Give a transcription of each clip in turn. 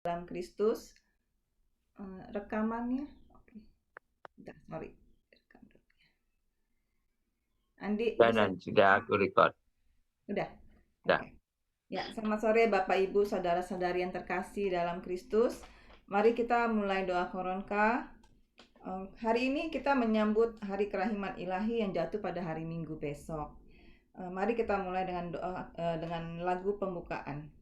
dalam Kristus. Rekamannya, oke. Bentar, sorry. Rekam dulu. Andi, bisa? Sudah aku record. Udah? Udah. Oke. Ya, selamat sore Bapak Ibu, saudara-saudari yang terkasih dalam Kristus. Mari kita mulai doa koronka. Hari ini kita menyambut hari kerahiman ilahi yang jatuh pada hari Minggu besok. Mari kita mulai dengan doa dengan lagu pembukaan.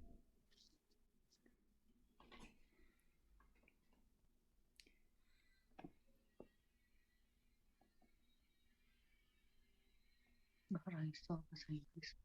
Bahasa Inggris.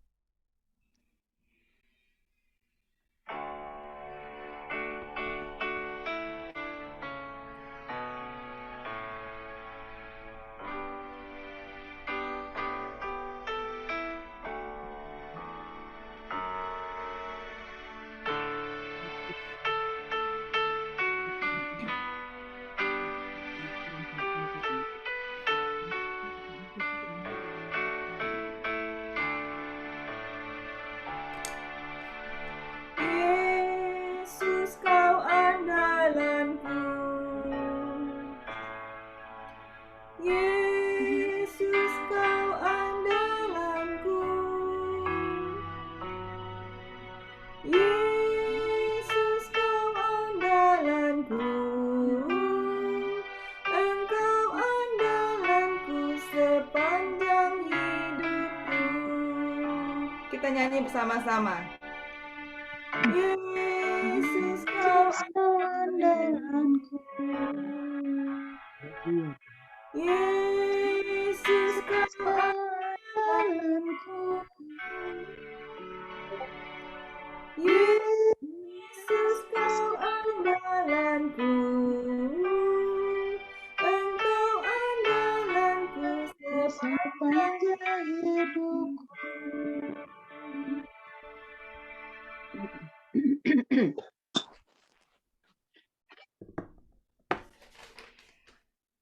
Yesus, kau andalanku. Yesus, kau andalanku. Yesus, kau andalanku. Engkau andalanku sepanjang hidupku. Kita nyanyi bersama-sama. Yesus, kau andalanku. Yesus, kau andalanku. Yesus, kau andalanku. Engkau andalanku sepanjang hidupku.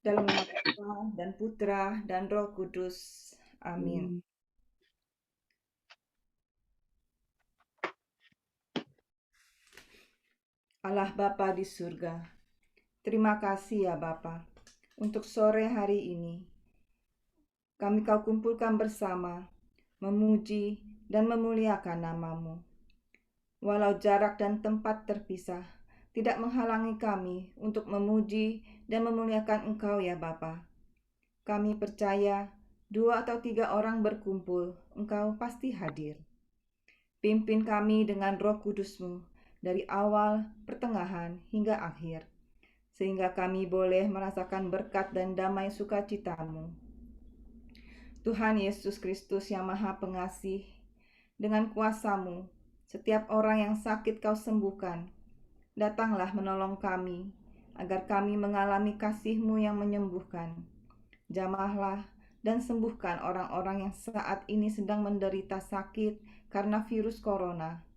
Dalam nama Bapa dan Putra dan Roh Kudus. Amin. Allah Bapa di surga, terima kasih ya Bapa untuk sore hari ini. Kami kau kumpulkan bersama, memuji dan memuliakan nama-Mu. Walau jarak dan tempat terpisah, tidak menghalangi kami untuk memuji dan memuliakan Engkau ya Bapa. Kami percaya 2 atau 3 orang berkumpul, Engkau pasti hadir. Pimpin kami dengan Roh Kudus-Mu dari awal, pertengahan, hingga akhir, sehingga kami boleh merasakan berkat dan damai sukacita-Mu. Tuhan Yesus Kristus yang Maha Pengasih, dengan kuasa-Mu, setiap orang yang sakit Kau sembuhkan. Datanglah menolong kami, agar kami mengalami kasih-Mu yang menyembuhkan. Jamahlah dan sembuhkan orang-orang yang saat ini sedang menderita sakit karena virus corona.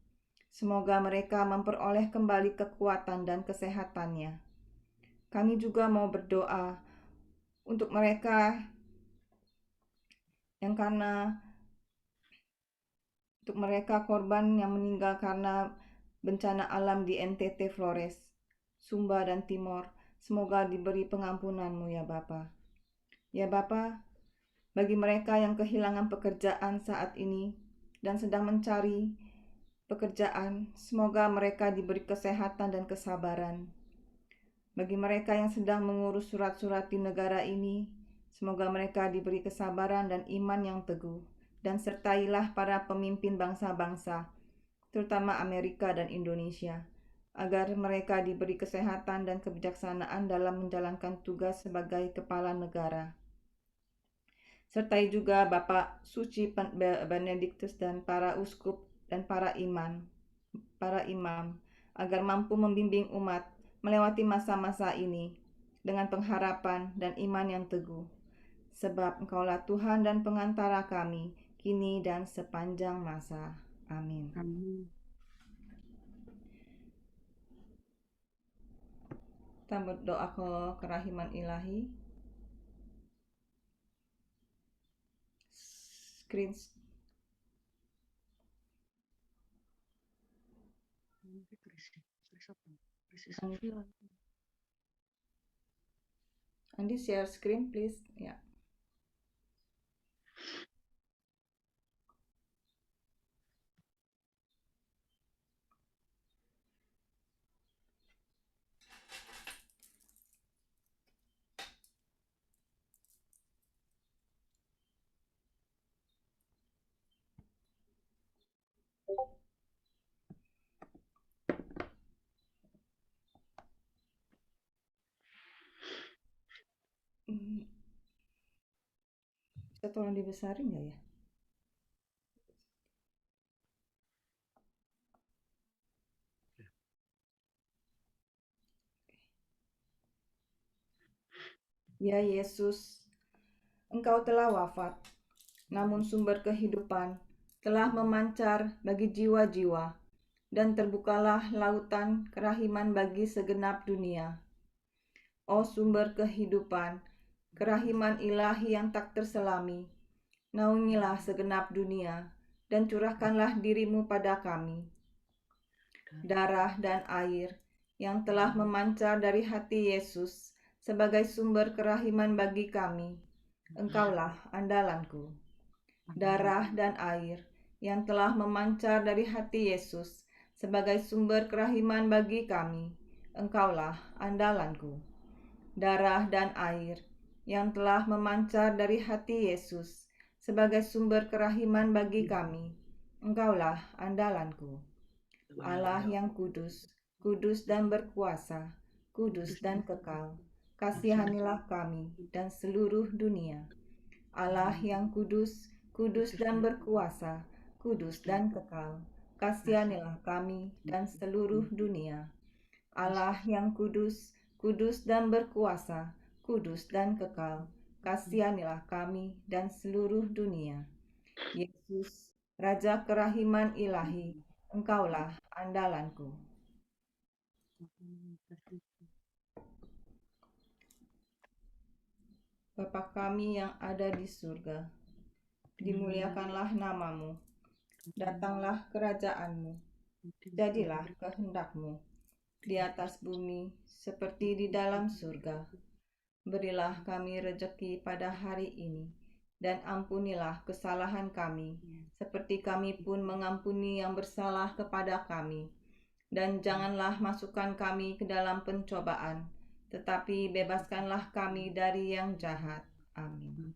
Semoga mereka memperoleh kembali kekuatan dan kesehatannya. Kami juga mau berdoa untuk mereka yang untuk mereka korban yang meninggal karena bencana alam di NTT, Flores, Sumba dan Timor. Semoga diberi pengampunan-Mu ya Bapa. Ya Bapa, bagi mereka yang kehilangan pekerjaan saat ini dan sedang mencari pekerjaan, semoga mereka diberi kesehatan dan kesabaran. Bagi mereka yang sedang mengurus surat-surat di negara ini, semoga mereka diberi kesabaran dan iman yang teguh. Dan sertailah para pemimpin bangsa-bangsa, terutama Amerika dan Indonesia, agar mereka diberi kesehatan dan kebijaksanaan dalam menjalankan tugas sebagai kepala negara. Sertai juga Bapak Suci Benediktus dan para uskup dan para imam, agar mampu membimbing umat melewati masa-masa ini dengan pengharapan dan iman yang teguh. Sebab Engkaulah Tuhan dan pengantara kami, kini dan sepanjang masa. Amin. Amin. Kita berdoa ke kerahiman ilahi. Screen Andi share screen please. Ya. Bisa tolong dibesarin nggak ya? Ya Yesus, Engkau telah wafat, namun sumber kehidupan telah memancar bagi jiwa-jiwa, dan terbukalah lautan kerahiman bagi segenap dunia. Oh sumber kehidupan, kerahiman ilahi yang tak terselami, naungilah segenap dunia, dan curahkanlah dirimu pada kami. Darah dan air yang telah memancar dari hati Yesus sebagai sumber kerahiman bagi kami, Engkaulah andalanku. Darah dan air yang telah memancar dari hati Yesus sebagai sumber kerahiman bagi kami, Engkaulah andalanku. Darah dan air yang telah memancar dari hati Yesus sebagai sumber kerahiman bagi kami, Engkaulah andalanku. Allah yang kudus, kudus dan berkuasa, kudus dan kekal, kasihanilah kami dan seluruh dunia. Allah yang kudus, kudus dan berkuasa, kudus dan kekal, kasihanilah kami dan seluruh dunia. Allah yang kudus, kudus dan berkuasa, kudus dan kekal, kasihanilah kami dan seluruh dunia. Yesus, Raja kerahiman ilahi, Engkaulah andalanku. Bapa kami yang ada di surga, dimuliakanlah namamu, datanglah kerajaanmu, jadilah kehendakmu di atas bumi seperti di dalam surga. Berilah kami rejeki pada hari ini, dan ampunilah kesalahan kami, seperti kami pun mengampuni yang bersalah kepada kami. Dan janganlah masukkan kami ke dalam pencobaan, tetapi bebaskanlah kami dari yang jahat. Amin.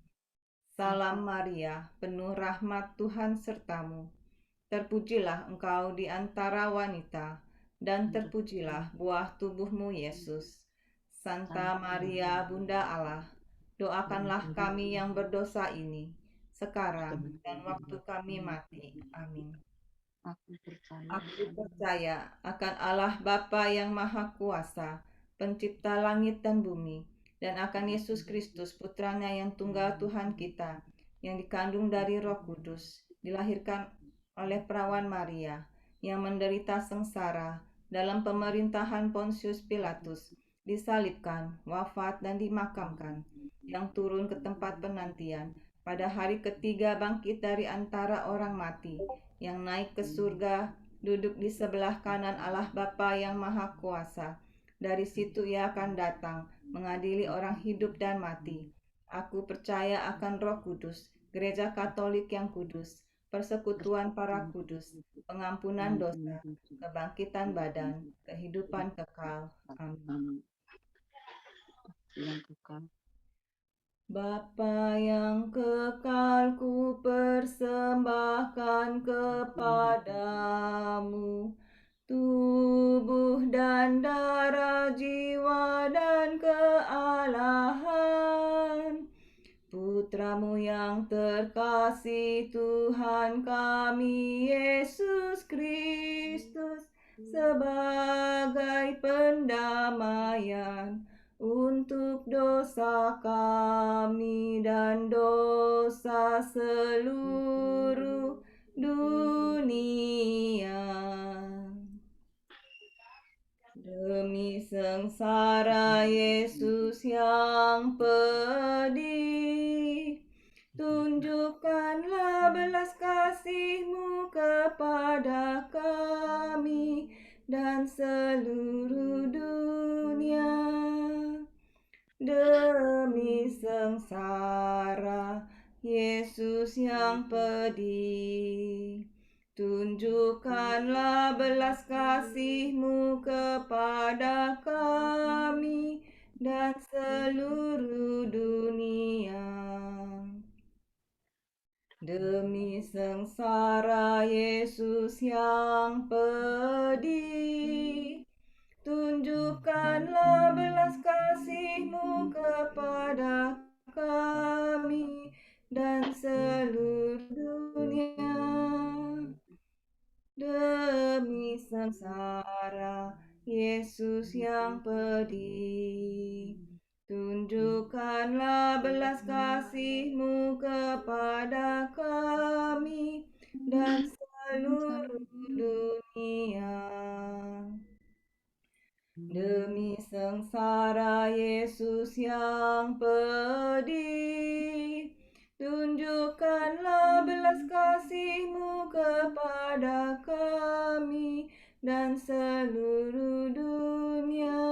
Salam Maria, penuh rahmat Tuhan sertamu. Terpujilah engkau di antara wanita, dan terpujilah buah tubuhmu Yesus. Santa Maria, Bunda Allah, doakanlah kami yang berdosa ini, sekarang dan waktu kami mati. Amin. Aku percaya akan Allah Bapa yang Maha Kuasa, pencipta langit dan bumi, dan akan Yesus Kristus, putranya yang tunggal Tuhan kita, yang dikandung dari Roh Kudus, dilahirkan oleh perawan Maria, yang menderita sengsara dalam pemerintahan Pontius Pilatus, disalibkan, wafat dan dimakamkan, yang turun ke tempat penantian, pada hari ketiga bangkit dari antara orang mati, yang naik ke surga, duduk di sebelah kanan Allah Bapa yang Maha Kuasa. Dari situ ia akan datang, mengadili orang hidup dan mati. Aku percaya akan Roh Kudus, Gereja Katolik yang kudus, persekutuan para kudus, pengampunan dosa, kebangkitan badan, kehidupan kekal. Amin. Bapa yang kekal, ku persembahkan kepadamu tubuh dan darah, jiwa dan kealahan Putramu yang terkasih, Tuhan kami Yesus Kristus, sebagai pendamaian untuk dosa kami dan dosa seluruh dunia. Demi sengsara Yesus yang pedih, tunjukkanlah belas kasih-Mu kepada kami, dan seluruh dunia. Demi sengsara Yesus yang pedih, tunjukkanlah belas kasih-Mu kepada kami dan seluruh dunia. Demi sengsara Yesus yang pedih, tunjukkanlah belas kasih-Mu kepada kami dan seluruh dunia. Demi sengsara Yesus yang pedih, tunjukkanlah belas kasih-Mu kepada kami dan seluruh dunia. Demi sengsara Yesus yang pedih, tunjukkanlah belas kasih-Mu kepada kami dan seluruh dunia.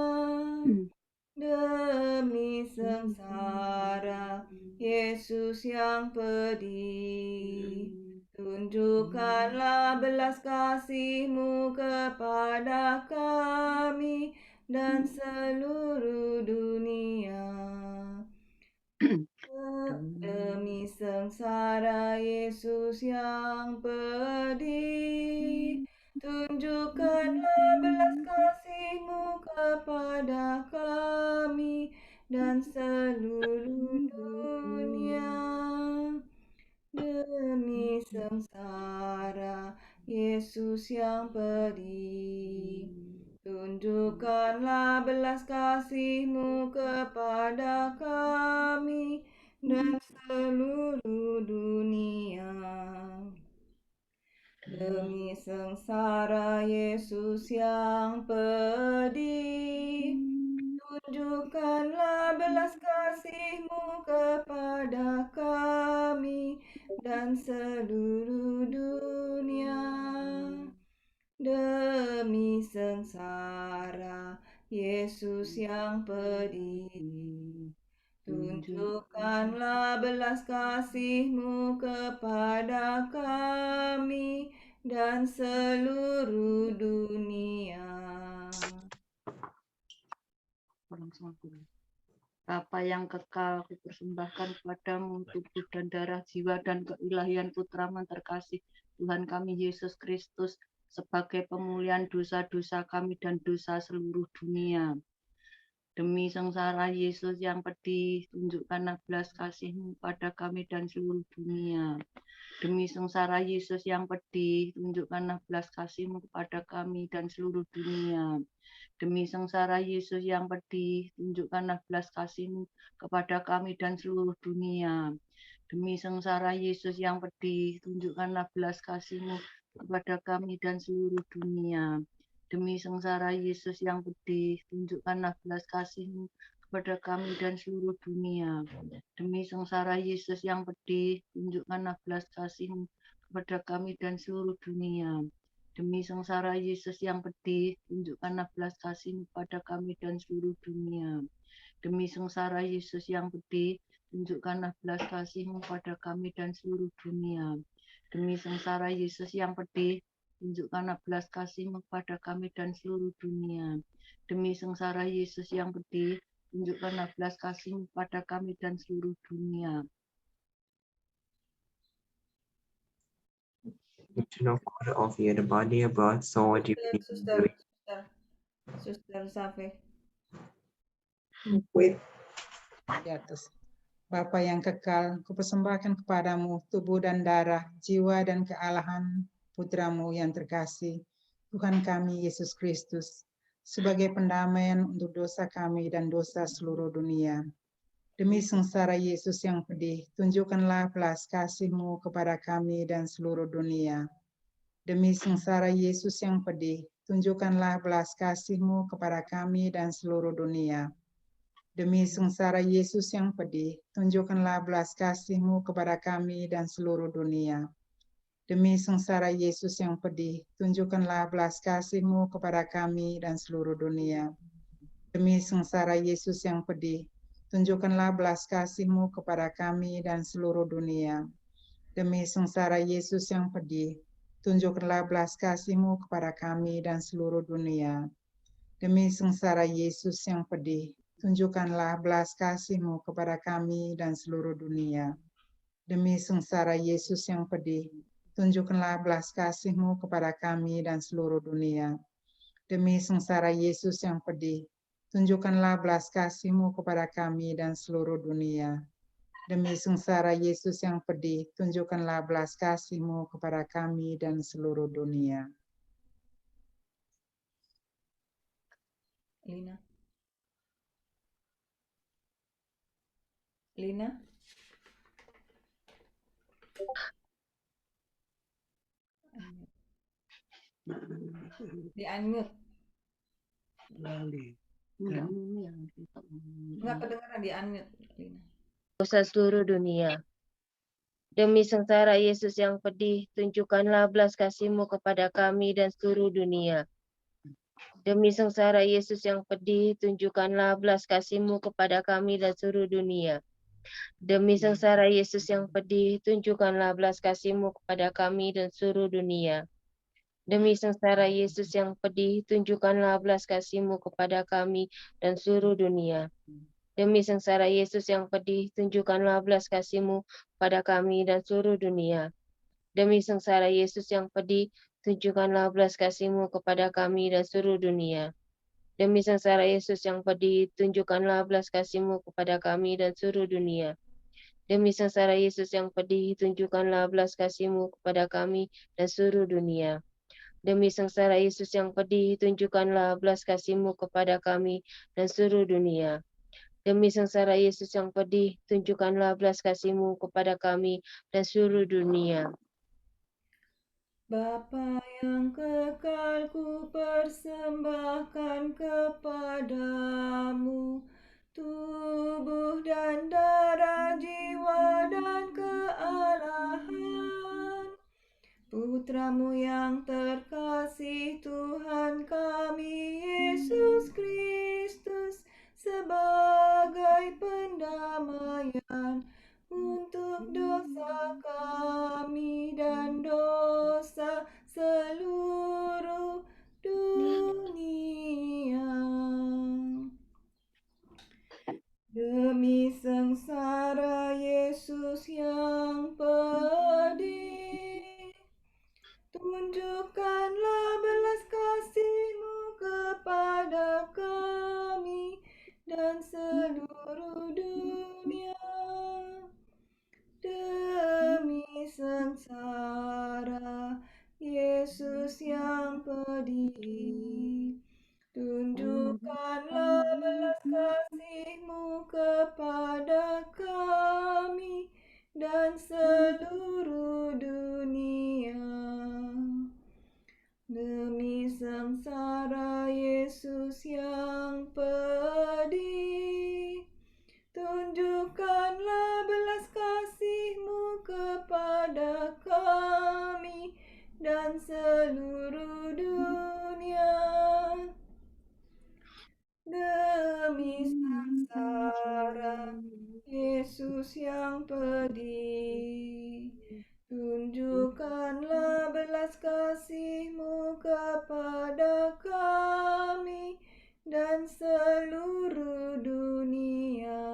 Demi sengsara Yesus yang pedih, tunjukkanlah belas kasih-Mu kepada kami dan seluruh dunia. Demi sengsara Yesus yang pedih, tunjukkanlah belas kasih-Mu kepada kami dan seluruh dunia. Demi sengsara Yesus yang pedih, tunjukkanlah belas kasih-Mu kepada kami dan seluruh dunia. Demi sengsara Yesus yang pedih, tunjukkanlah belas kasih-Mu kepada kami dan seluruh dunia. Demi sengsara Yesus yang pedih, tunjukkanlah belas kasih-Mu kepada kami dan seluruh dunia. Bapa yang kekal, kupersembahkan kepadamu tubuh dan darah, jiwa dan keilahian putra-Mu terkasih, Tuhan kami Yesus Kristus, sebagai pemulihan dosa-dosa kami dan dosa seluruh dunia. Demi sengsara Yesus yang pedih, tunjukkanlah belas kasih-Mu pada kami dan seluruh dunia. Demi sengsara Yesus yang pedih, tunjukkanlah belas kasih-Mu kepada kami dan seluruh dunia. Demi sengsara Yesus yang pedih, tunjukkanlah belas kasih-Mu kepada kami dan seluruh dunia. Demi sengsara Yesus yang pedih, tunjukkanlah belas kasih-Mu kepada kami dan seluruh dunia. Demi sengsara Yesus yang pedih, tunjukkanlah belas kasih-Mu kepada kami dan seluruh dunia. Demi sengsara Yesus yang pedih, tunjukkanlah belas kasih-Mu kepada kami dan seluruh dunia. Demi sengsara Yesus yang pedih, tunjukkanlah belas kasih-Mu pada kami dan seluruh dunia. Demi sengsara Yesus yang pedih, tunjukkanlah belas kasih-Mu pada kami dan seluruh dunia. Demi sengsara Yesus yang pedih, tunjukkanlah belas kasih-Mu pada kami dan seluruh dunia. Demi sengsara Yesus yang pedih, tunjukkanlah belas kasih-Mu pada kami dan seluruh dunia. Eternal God of the body, blood, soul, divinity. Suster Safi. Wait. Di atas. Bapa yang kekal, kupersembahkan kepadamu tubuh dan darah, jiwa dan kealahan putra-Mu yang terkasih, Tuhan kami Yesus Kristus, sebagai pendamaian untuk dosa kami dan dosa seluruh dunia. Demi sengsara Yesus yang pedih, tunjukkanlah belas kasih-Mu kepada kami dan seluruh dunia. Demi sengsara Yesus yang pedih, tunjukkanlah belas kasih-Mu kepada kami dan seluruh dunia. Demi sengsara Yesus yang pedih, tunjukkanlah belas kasih-Mu kepada kami dan seluruh dunia. Demi sengsara Yesus yang pedih, tunjukkanlah belas kasih-Mu kepada kami dan seluruh dunia. Demi sengsara Yesus yang pedih, tunjukkanlah belas kasih-Mu kepada kami dan seluruh dunia. Demi sengsara Yesus yang pedih, tunjukkanlah belas kasih-Mu kepada kami dan seluruh dunia. Demi sengsara Yesus yang pedih, tunjukkanlah belas kasih-Mu kepada kami dan seluruh dunia. Demi sengsara Yesus yang pedih, tunjukkanlah belas kasih-Mu kepada kami dan seluruh dunia. Demi sengsara Yesus yang pedih, tunjukkanlah belas kasih-Mu kepada kami dan seluruh dunia. Demi sengsara Yesus yang pedih, tunjukkanlah belas kasih-Mu kepada kami dan seluruh dunia. Lina. Lina. Di unmute. Enggak kedengaran, di unmute, Lina. Dosa seluruh dunia. Demi sengsara Yesus yang pedih, tunjukkanlah belas kasih-Mu kepada kami dan seluruh dunia. Demi sengsara Yesus yang pedih, tunjukkanlah belas kasih-Mu kepada kami dan seluruh dunia. Demi sengsara Yesus yang pedih, tunjukkanlah belas kasih-Mu kepada kami dan seluruh dunia. Demi sengsara Yesus yang pedih, tunjukkanlah belas kasih-Mu kepada kami dan seluruh dunia. Demi sengsara Yesus yang pedih, tunjukkanlah belas kasih-Mu pada kami dan seluruh dunia. Demi sengsara Yesus yang pedih, tunjukkanlah belas kasih-Mu kepada kami dan seluruh dunia. Demi sengsara Yesus yang pedih, tunjukkanlah belas kasih-Mu kepada kami dan seluruh dunia. Demi sengsara Yesus yang pedih, tunjukkanlah belas kasih-Mu kepada kami dan seluruh dunia. Demi sengsara Yesus yang pedih, tunjukkanlah belas kasih-Mu kepada kami dan seluruh dunia. Demi sengsara Yesus yang pedih, tunjukkanlah belas kasih-Mu kepada kami dan seluruh dunia. Bapa yang kekal, ku persembahkan kepadamu tubuh dan darah, jiwa dan kealahan Putramu yang terkasih, Tuhan kami Yesus Kristus, sebagai pendamaian untuk dosa kami dan dosa seluruh dunia. Demi sengsara Yesus yang pedih, tunjukkanlah belas kasih-Mu kepada kami dan seluruh dunia. Demi sengsara Yesus yang pedih, tunjukkanlah belas kasih-Mu kepada kami dan seluruh dunia. Demi sengsara Yesus yang pedih, tunjukkanlah belas kasih-Mu kepada kami dan seluruh dunia. Demi sengsara Yesus yang pedih, tunjukkanlah belas kasih-Mu kepada kami dan seluruh dunia.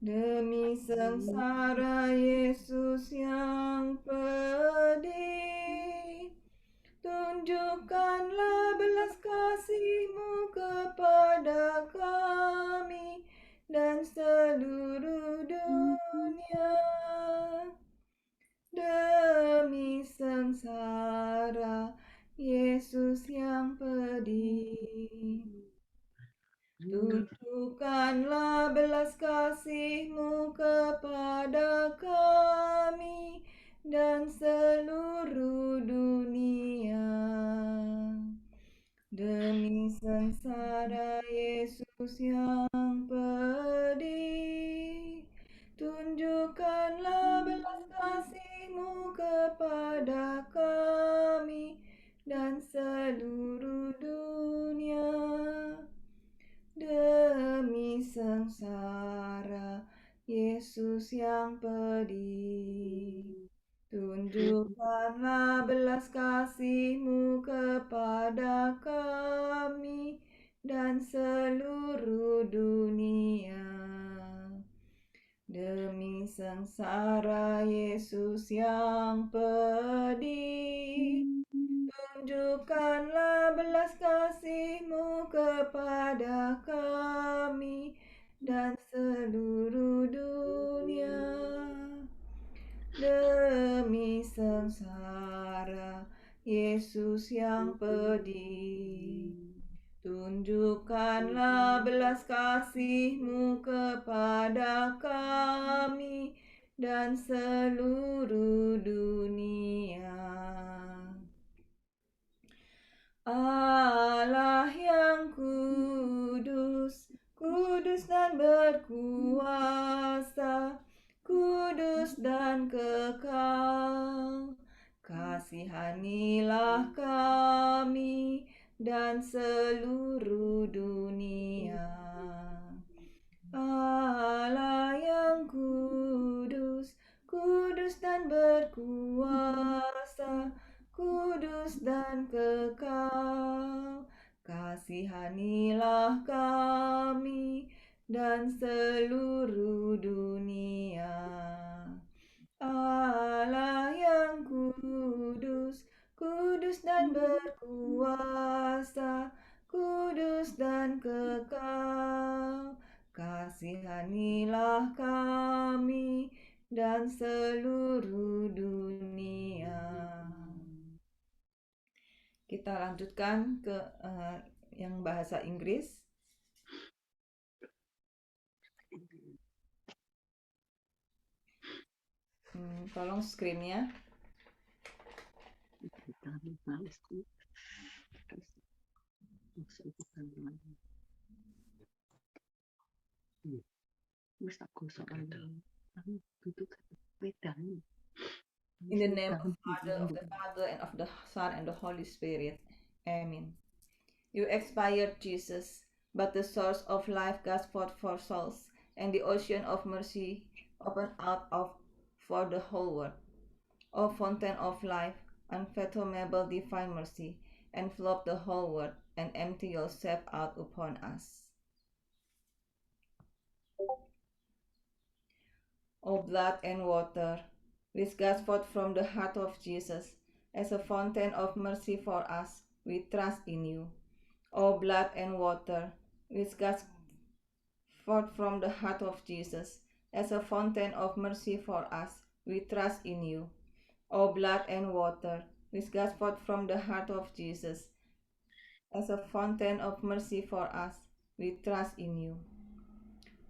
Demi sengsara Yesus yang pedih, tunjukkanlah belas kasih-Mu kepada kami dan seluruh dunia. Demi sengsara Yesus yang pedih, tunjukkanlah belas kasih-Mu kepada kami dan seluruh dunia. Demi sengsara Yesus yang pedih, tunjukkanlah belas kasih-Mu kepada kami dan seluruh dunia. Demi sengsara Yesus yang pedih, tunjukkanlah belas kasih-Mu kepada kami dan seluruh dunia. Demi sengsara Yesus yang pedih, tunjukkanlah belas kasih-Mu kepada kami dan seluruh dunia. Demi sengsara Yesus yang pedih, tunjukkanlah belas kasih-Mu kepada kami dan seluruh dunia. Allah yang kudus, kudus dan berkuasa, kudus dan kekal, kasihanilah kami dan seluruh dunia. Allah yang kudus, kudus dan berkuasa, kudus dan kekal, kasihanilah kami dan seluruh dunia. Allah yang kudus, kudus dan berkuasa, kudus dan kekal, kasihanilah kami dan seluruh dunia. Kita lanjutkan ke yang bahasa Inggris. Tolong screen-nya. In the name of the Father, and of the Son, and the Holy Spirit. Amen. You expired, Jesus, but the source of life gushing forth for souls, and the ocean of mercy opened out for the whole world. O fountain of life, unfathomable divine mercy, envelop the whole world, and empty yourself out upon us. O blood and water, which gush forth from the heart of Jesus, as a fountain of mercy for us, we trust in you. O blood and water, which gush forth from the heart of Jesus, as a fountain of mercy for us, we trust in you. O blood and water, which gush forth from the heart of Jesus, as a fountain of mercy for us, we trust in you.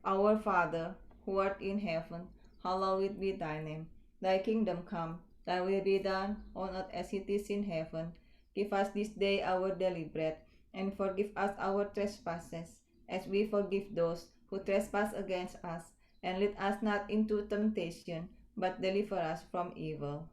Our Father, who art in heaven, hallowed be thy name. Thy kingdom come, thy will be done, on earth as it is in heaven. Give us this day our daily bread, and forgive us our trespasses, as we forgive those who trespass against us. And lead us not into temptation, but deliver us from evil.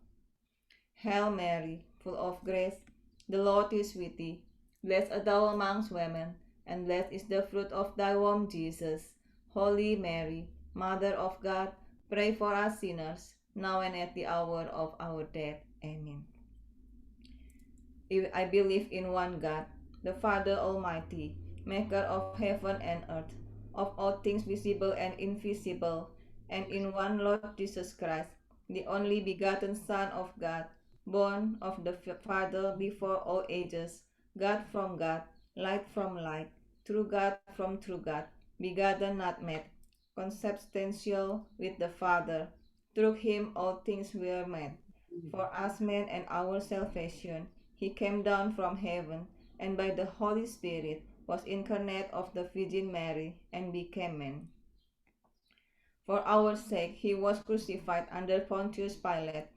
Hail Mary, full of grace, the Lord is with thee. Blessed art thou amongst women, and blessed is the fruit of thy womb, Jesus. Holy Mary, Mother of God, pray for us sinners, now and at the hour of our death. Amen. I believe in one God, the Father Almighty, maker of heaven and earth, of all things visible and invisible, and in one Lord Jesus Christ, the only begotten Son of God, born of the Father before all ages, God from God, light from light, true God from true God, begotten not made, consubstantial with the Father. Through him all things were made. For us men and our salvation, he came down from heaven, and by the Holy Spirit was incarnate of the Virgin Mary, and became man. For our sake he was crucified under Pontius Pilate.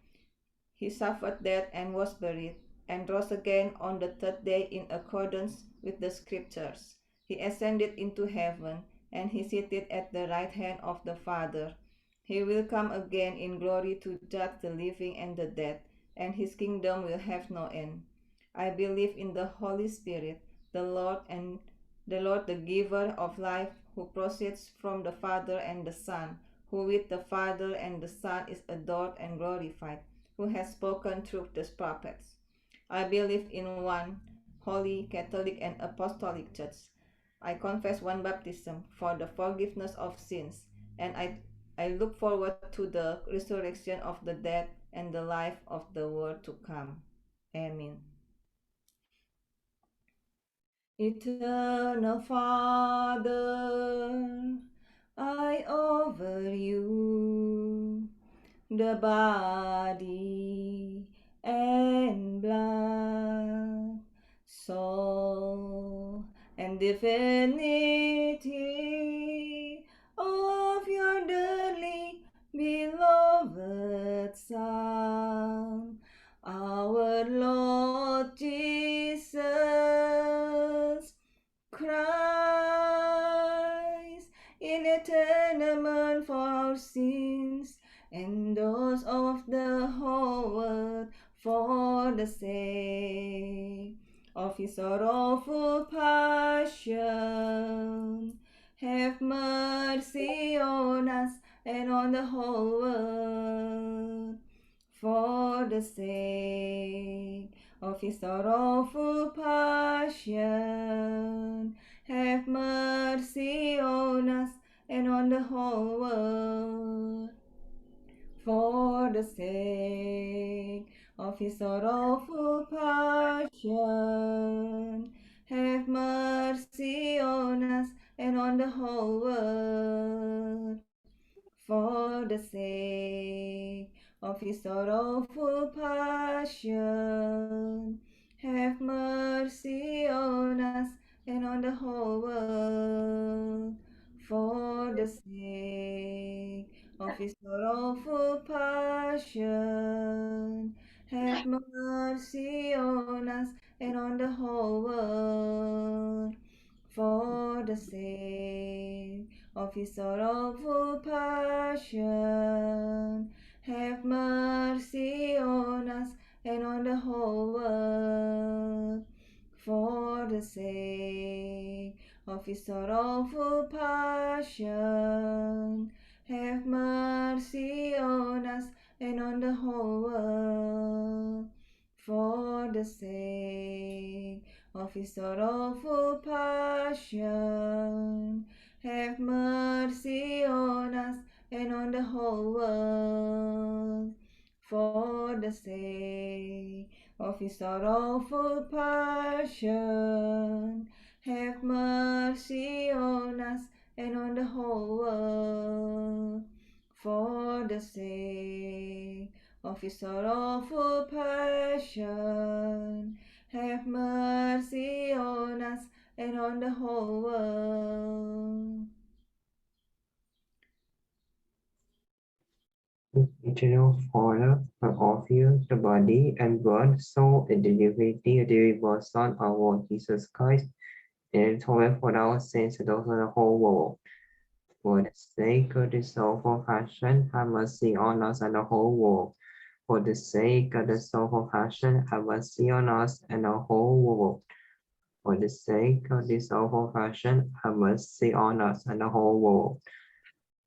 He suffered death and was buried, and rose again on the third day in accordance with the Scriptures. He ascended into heaven, and he seated at the right hand of the Father. He will come again in glory to judge the living and the dead, and his kingdom will have no end. I believe in the Holy Spirit, the Lord, the giver of life, who proceeds from the Father and the Son, who with the Father and the Son is adored and glorified, who has spoken through the prophets. I believe in one holy, Catholic, and Apostolic Church. I confess one baptism for the forgiveness of sins, and I look forward to the resurrection of the dead and the life of the world to come. Amen. Eternal Father, I offer you the body and blood, soul, and divinity of your dearly beloved Son, our Lord Jesus Christ, in atonement for our sins and those of the whole world, for the sake of his sorrowful passion. Have mercy on us and on the whole world, for the sake of his sorrowful passion. Have mercy on us and on the whole world, for the sake of his sorrowful passion. Have mercy on us and on the whole world, for the sake of his sorrowful passion. Have mercy on us and on the whole world, for the sake of his sorrowful passion. Have mercy on us and on the whole world, for the sake of his sorrowful passion. Have mercy on us and on the whole world, for the sake of his sorrowful passion. Have mercy on us and on the whole world, for the sake of his sorrowful passion. Have mercy on us and on the whole world, for the sake of his sorrowful passion. Have mercy on us and on the whole world, for the sake of his sorrowful passion. Have mercy on us and on the whole world. Eternal Father, I offer you the body and blood, soul, and the divinity of the reborn Son, our Lord Jesus Christ, and atonement for our sins and those of the whole world. For the sake of the soulful passion, have mercy on us and the whole world. For the sake of the soulful passion, have mercy on us and the whole world. For the sake of the soulful passion, have mercy on us and the whole world.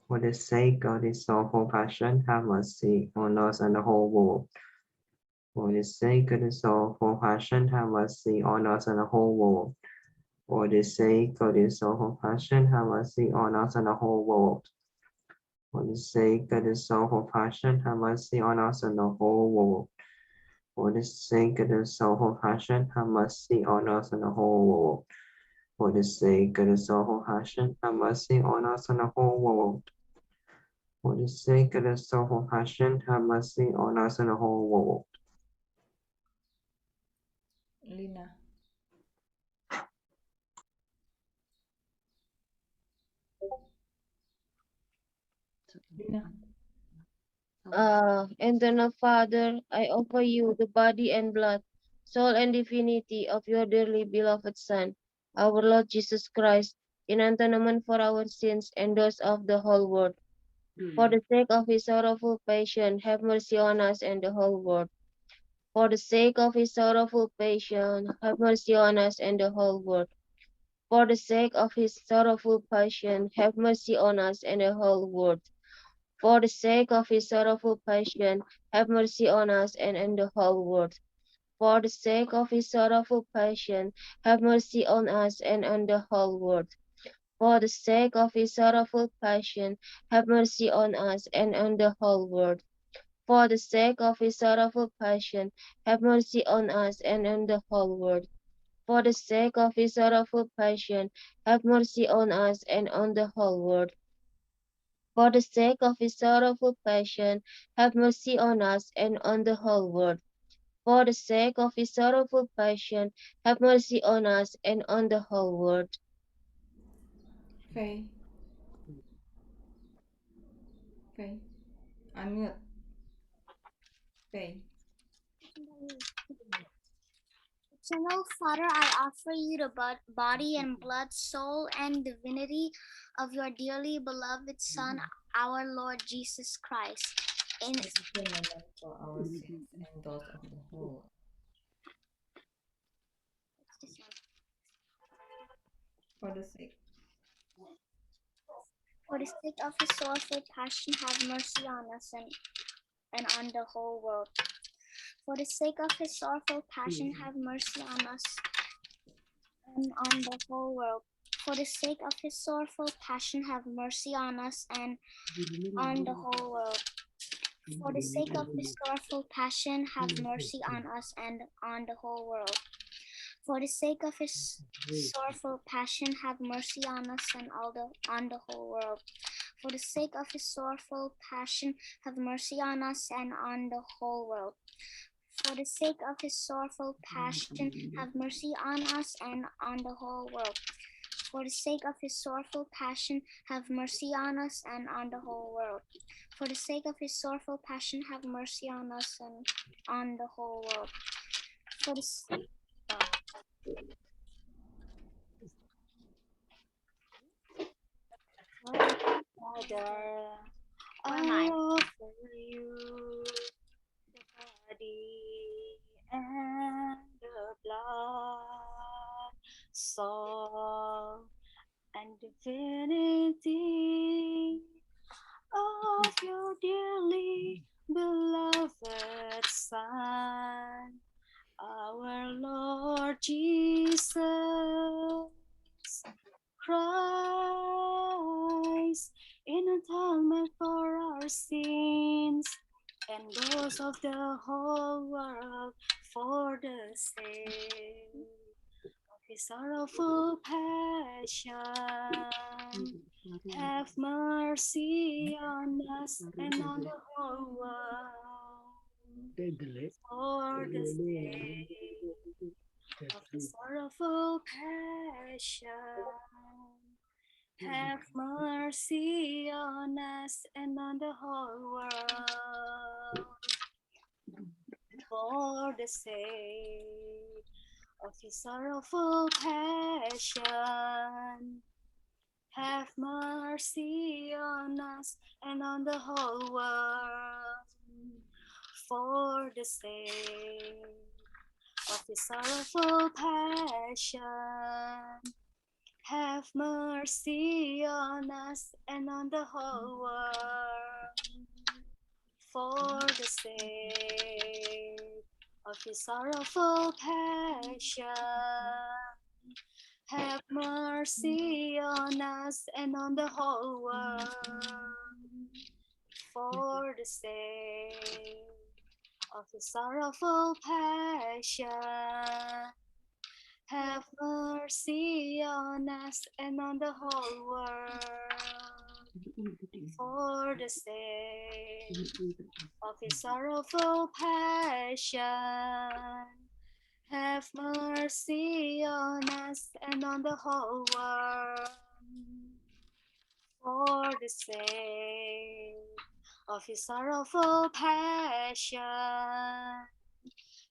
For the sake of the soulful passion, have mercy on us and the whole world. For the sake of the soulful passion, have mercy on us and the whole world. For the sake of the soulful passion, have mercy on us and the whole world. For the sake of the soulful passion, have mercy on us and the whole world. For the sake of the soulful passion, have mercy on us and the whole world. For the sake of the soulful passion, have mercy on us and the whole world. For the sake of the soulful passion, have mercy on us and the whole world. Lina. Lina. Eternal Father, I offer you the body and blood, soul and divinity of your dearly beloved Son, our Lord Jesus Christ, in atonement for our sins and those of the whole world. For the sake of his sorrowful passion, have mercy on us and the whole world. For the sake of his sorrowful passion, have mercy on us and the whole world. For the sake of his sorrowful passion, have mercy on us and the whole world. For the sake of his sorrowful passion, have mercy on us and on the whole world. For the sake of his sorrowful passion, have mercy on us and on the whole world. For the sake of his sorrowful passion, have mercy on us and on the whole world. For the sake of his sorrowful passion, have mercy on us and on the whole world. For the sake of his sorrowful passion, have mercy on us and on the whole world. For the sake of his sorrowful passion, have mercy on us and on the whole world. For the sake of his sorrowful passion, have mercy on us and on the whole world. Faye. Faye. Unmute. Faye. Eternal Father, I offer you the body and blood, soul, and divinity of your dearly beloved Son, our Lord Jesus Christ. In For our sins and those of the whole. For the sake. For the sake of his sorrowful passion, have mercy on us and on the whole world. For the sake of his sorrowful passion, have mercy on us and on the whole world. For the sake of his sorrowful passion, have mercy on us and on the whole world. For the sake of his sorrowful passion, have mercy on us and on the whole world. For the sake of his sorrowful passion, have mercy on us and on the whole world. For the sake of his sorrowful passion, have mercy on us and on the whole world. For the sake of his sorrowful passion, have mercy on us and on the whole world. For the sake of his sorrowful passion, have mercy on us and on the whole world. For the sake of his sorrowful passion, have mercy on us and on the whole world. For the Father, I offer you the body and the blood, soul, and divinity of your dearly beloved Son, our Lord Jesus Christ, in atonement for our sins and those of the whole world, for the sake of his sorrowful passion. Have mercy on us and on the whole world, for the sake of his sorrowful passion. Have mercy on us and on the whole world, for the sake of his sorrowful passion. Have mercy on us and on the whole world, for the sake of his sorrowful passion. Have mercy on us and on the whole world, for the sake of his sorrowful passion. Have mercy on us and on the whole world, for the sake of his sorrowful passion. Have mercy on us and on the whole world, for the sake of his sorrowful passion. Have mercy on us and on the whole world, for the sake of his sorrowful passion.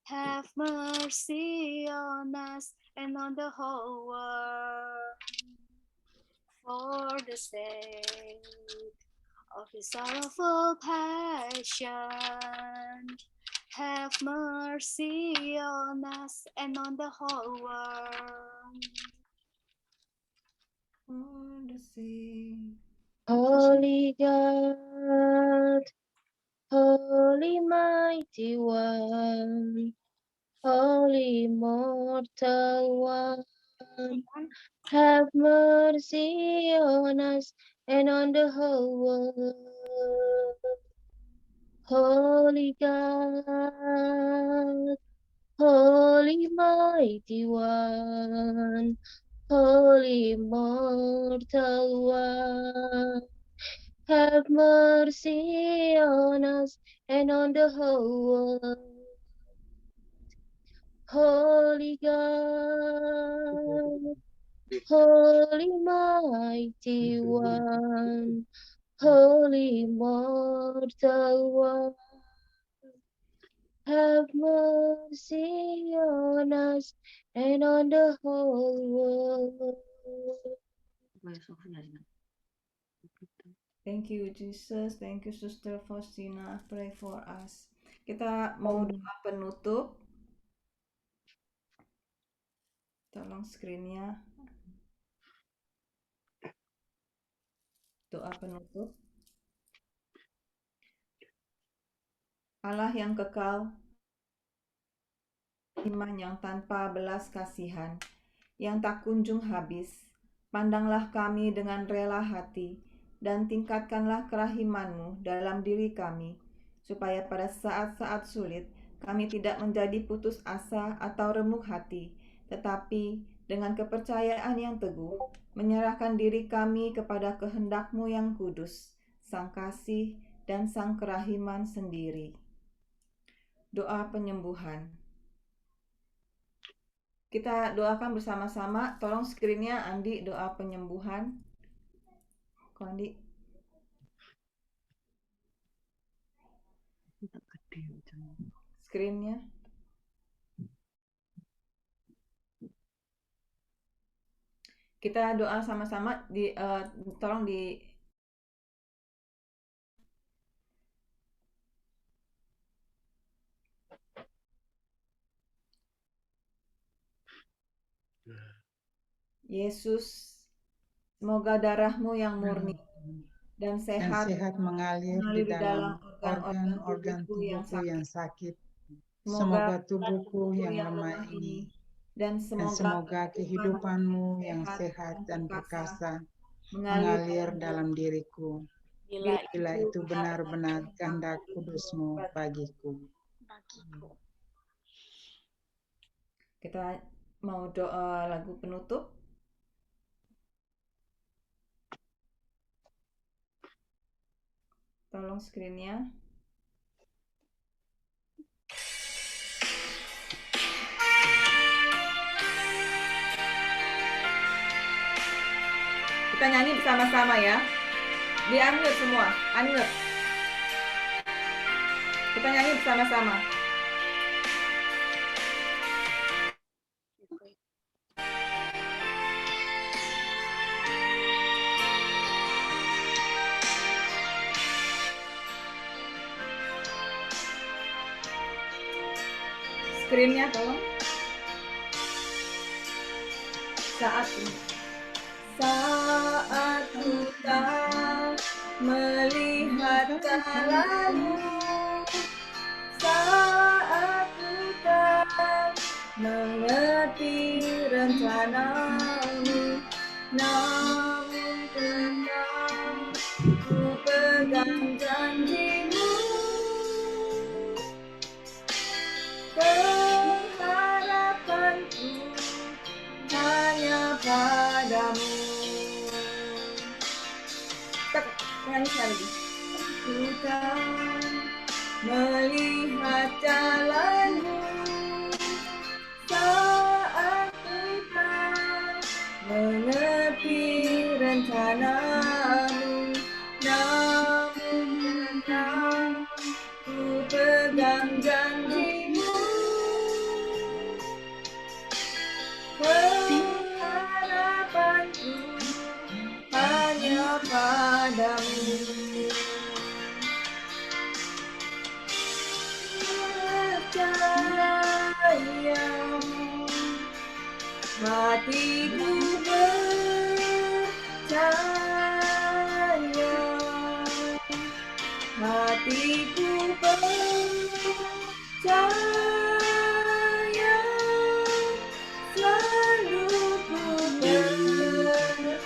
Have mercy on us and on the whole world, for the sake of his sorrowful passion. have mercy on us and on the whole world. For the sake Holy God, Holy Mighty One, Holy Immortal One, have mercy on us and on the whole world. Holy God, Holy Mighty One, Holy Immortal One, have mercy on us and on the whole world. Holy God, Holy Mighty One, Holy Immortal One, have mercy on us and on the whole world. Thank you, Jesus. Thank you, Sister Faustina. Pray for us. Kita mau doa penutup. Tolong screen-nya. Doa penutup. Allah yang kekal, iman yang tanpa belas kasihan, yang tak kunjung habis, pandanglah kami dengan rela hati, dan tingkatkanlah kerahiman-Mu dalam diri kami, supaya pada saat-saat sulit kami tidak menjadi putus asa atau remuk hati, tetapi dengan kepercayaan yang teguh, menyerahkan diri kami kepada kehendak-Mu yang kudus, Sang Kasih dan Sang Kerahiman sendiri. Doa penyembuhan. Kita doakan bersama-sama. Tolong screen-nya Andi, doa penyembuhan. Kok Andi? Screen-nya. Kita doa sama-sama. Tolong di Yesus, semoga darah-Mu yang murni dan sehat mengalir di dalam organ-organ tubuhku yang sakit. Semoga tubuhku yang lemah ini dan semoga kehidupan-Mu yang sehat dan perkasa mengalir dalam diriku. Bila itu benar-benar kehendak kudus-Mu bagiku. Kita mau doa lagu penutup. Tolong screen-nya. Kita nyanyi bersama-sama ya. Di unmute semua, unmute. Kita nyanyi bersama-sama. Screen-nya tolong. Saat ku tak melihat jalanmu, saat ku tak mengerti rencanamu, namun tetap ku pegang janjimu. Pengharapanku hanya padamu. Nyanyi lagi. Ku tak melihat jalanmu, saat ku tak mengerti rencanamu, namun tetap ku pegang janjimu. Pengharapanku hanya padamu. hatiku percaya, hatiku percaya, selalu ku percaya,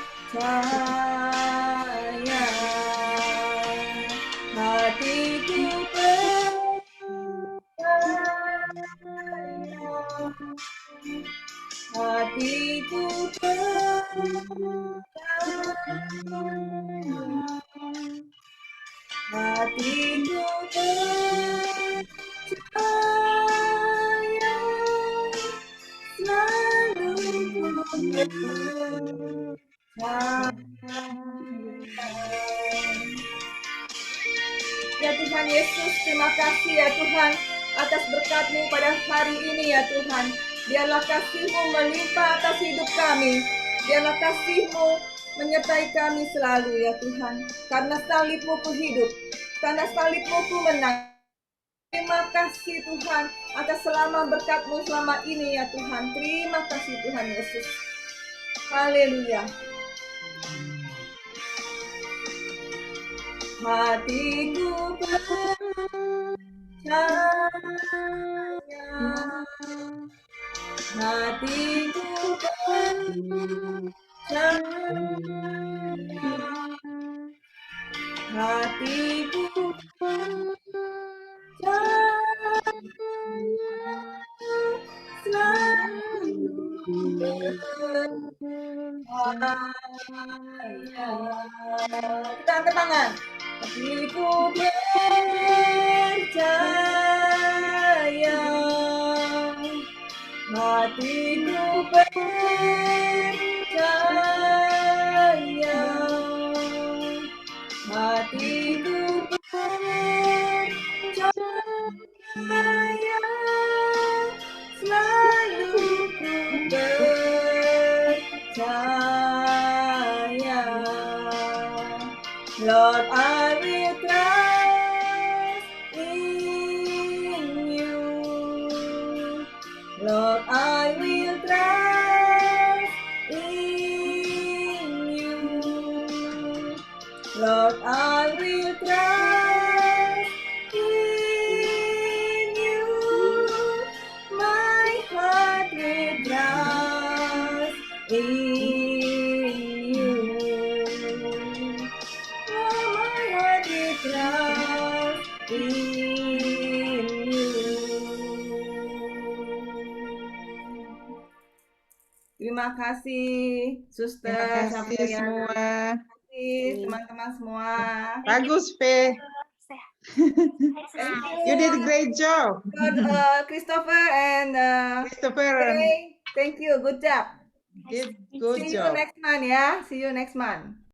hatiku percaya, hatiku percaya, hatiku percaya, selalu ku percaya. Ya Tuhan Yesus, terima kasih ya Tuhan atas berkat-Mu pada hari ini ya Tuhan. Biarlah kasih-Mu melimpah atas hidup kami. Biarlah kasih-Mu menyertai kami selalu ya Tuhan. Karena salib-Mu ku hidup, karena salib-Mu ku menang. Terima kasih Tuhan atas selama berkat-Mu selama ini ya Tuhan. Terima kasih Tuhan Yesus. Haleluya. Hatiku percaya, hatiku percaya, hatiku percaya, selalu percaya. Kita angkat tangan. Hatiku percaya, hatiku percaya, hatiku percaya, selalu ku percaya. Lord, I will trust in you. Lord, I will trust in you. Lord, I will trust in you. My heart will trust in you. Oh, my heart will trust in you. Terima kasih, Suster. Terima sampai kasih ya. semua. Terima kasih teman-teman semua. Bagus, Pe. Thank you. You did a great job. Christopher and Christopher, Ray. Thank you. Good job. did See good you job. next month ya. See you next month.